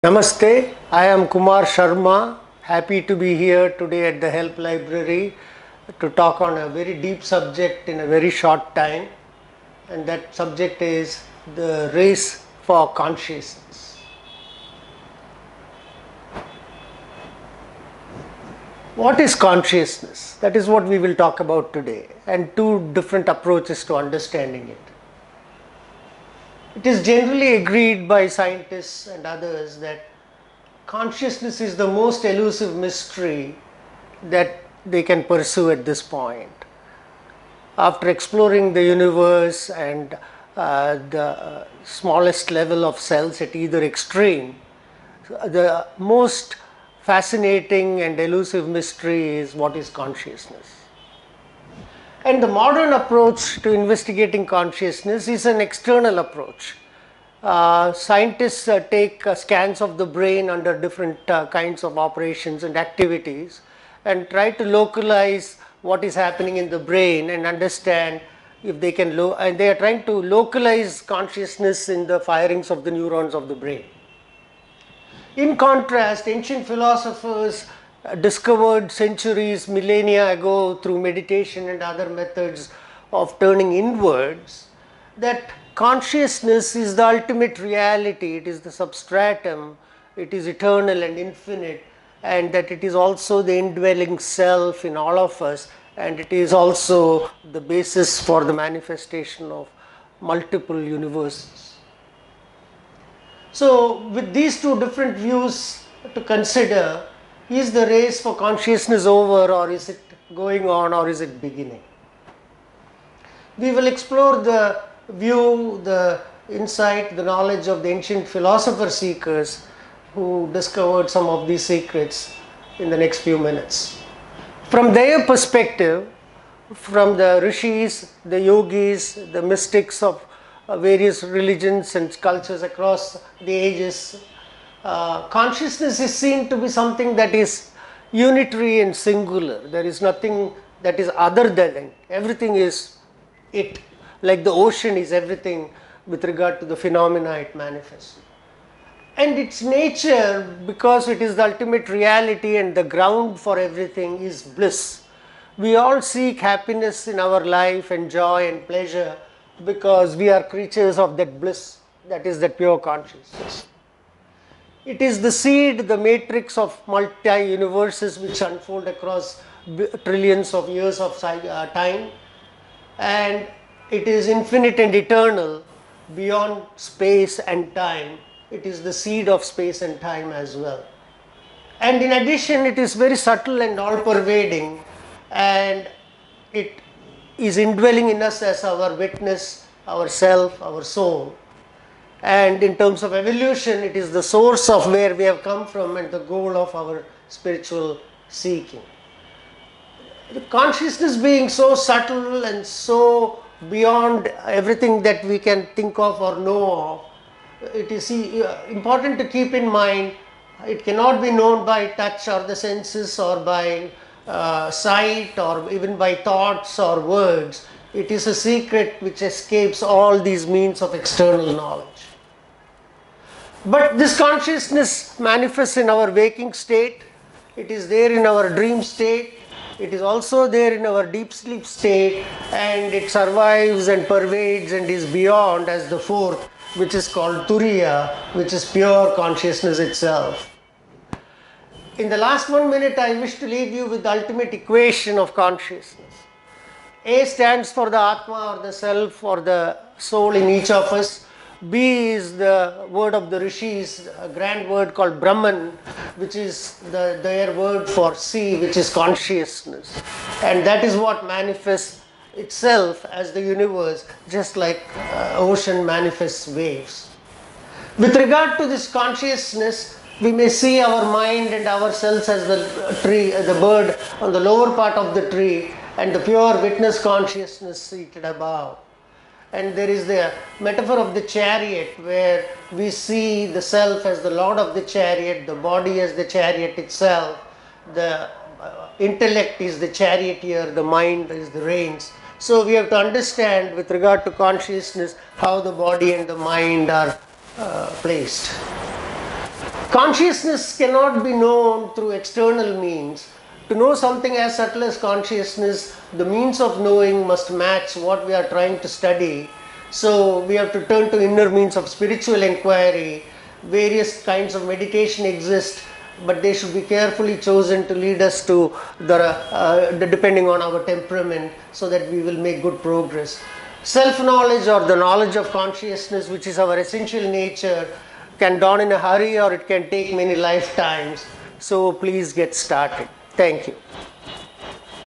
Namaste, I am Kumar Sharma. Happy to be here today at the Help Library to talk on a very deep subject in a very short time, and that subject is the race for consciousness. What is consciousness? That is what we will talk about today, and two different approaches to understanding it. It is generally agreed by scientists and others that consciousness is the most elusive mystery that they can pursue at this point. After exploring the universe and the smallest level of cells at either extreme, the most fascinating and elusive mystery is what is consciousness. And the modern approach to investigating consciousness is an external approach. Scientists take scans of the brain under different kinds of operations and activities and try to localize what is happening in the brain and understand if they can, and they are trying to localize consciousness in the firings of the neurons of the brain. In contrast, ancient philosophers discovered centuries, millennia ago through meditation and other methods of turning inwards that consciousness is the ultimate reality, it is the substratum, it is eternal and infinite, and that it is also the indwelling self in all of us, and it is also the basis for the manifestation of multiple universes. So, with these two different views to consider, is the race for consciousness over, or is it going on, or is it beginning? We will explore the view, the insight, the knowledge of the ancient philosopher seekers who discovered some of these secrets in the next few minutes. From their perspective, from the rishis, the yogis, the mystics of various religions and cultures across the ages, consciousness is seen to be something that is unitary and singular. There is nothing that is other than it. Everything is it. Like the ocean is everything with regard to the phenomena it manifests. And its nature, because it is the ultimate reality and the ground for everything, is bliss. We all seek happiness in our life and joy and pleasure because we are creatures of that bliss, that is that pure consciousness. It is the seed, the matrix of multi-universes which unfold across trillions of years of time, and it is infinite and eternal beyond space and time. It is the seed of space and time as well. And in addition, it is very subtle and all-pervading, and it is indwelling in us as our witness, our self, our soul. And in terms of evolution, it is the source of where we have come from and the goal of our spiritual seeking. The consciousness being so subtle and so beyond everything that we can think of or know of, it is important to keep in mind it cannot be known by touch or the senses or by sight or even by thoughts or words. It is a secret which escapes all these means of external knowledge. But this consciousness manifests in our waking state, it is there in our dream state, it is also there in our deep sleep state, and it survives and pervades and is beyond as the fourth, which is called Turiya, which is pure consciousness itself. In the last 1 minute, I wish to leave you with the ultimate equation of consciousness. A stands for the Atma or the self or the soul in each of us. B is the word of the rishis, a grand word called Brahman, which is their word for sea, which is consciousness. And that is what manifests itself as the universe, just like ocean manifests waves. With regard to this consciousness, we may see our mind and ourselves as the tree, the bird on the lower part of the tree, and the pure witness consciousness seated above. And there is the metaphor of the chariot, where we see the self as the lord of the chariot, the body as the chariot itself, the intellect is the charioteer, the mind is the reins. So we have to understand with regard to consciousness how the body and the mind are placed. Consciousness cannot be known through external means. To know something as subtle as consciousness, the means of knowing must match what we are trying to study. So we have to turn to inner means of spiritual inquiry. Various kinds of meditation exist, but they should be carefully chosen to lead us to depending on our temperament, so that we will make good progress. Self-knowledge, or the knowledge of consciousness, which is our essential nature, can dawn in a hurry or it can take many lifetimes. So please get started. Thank you.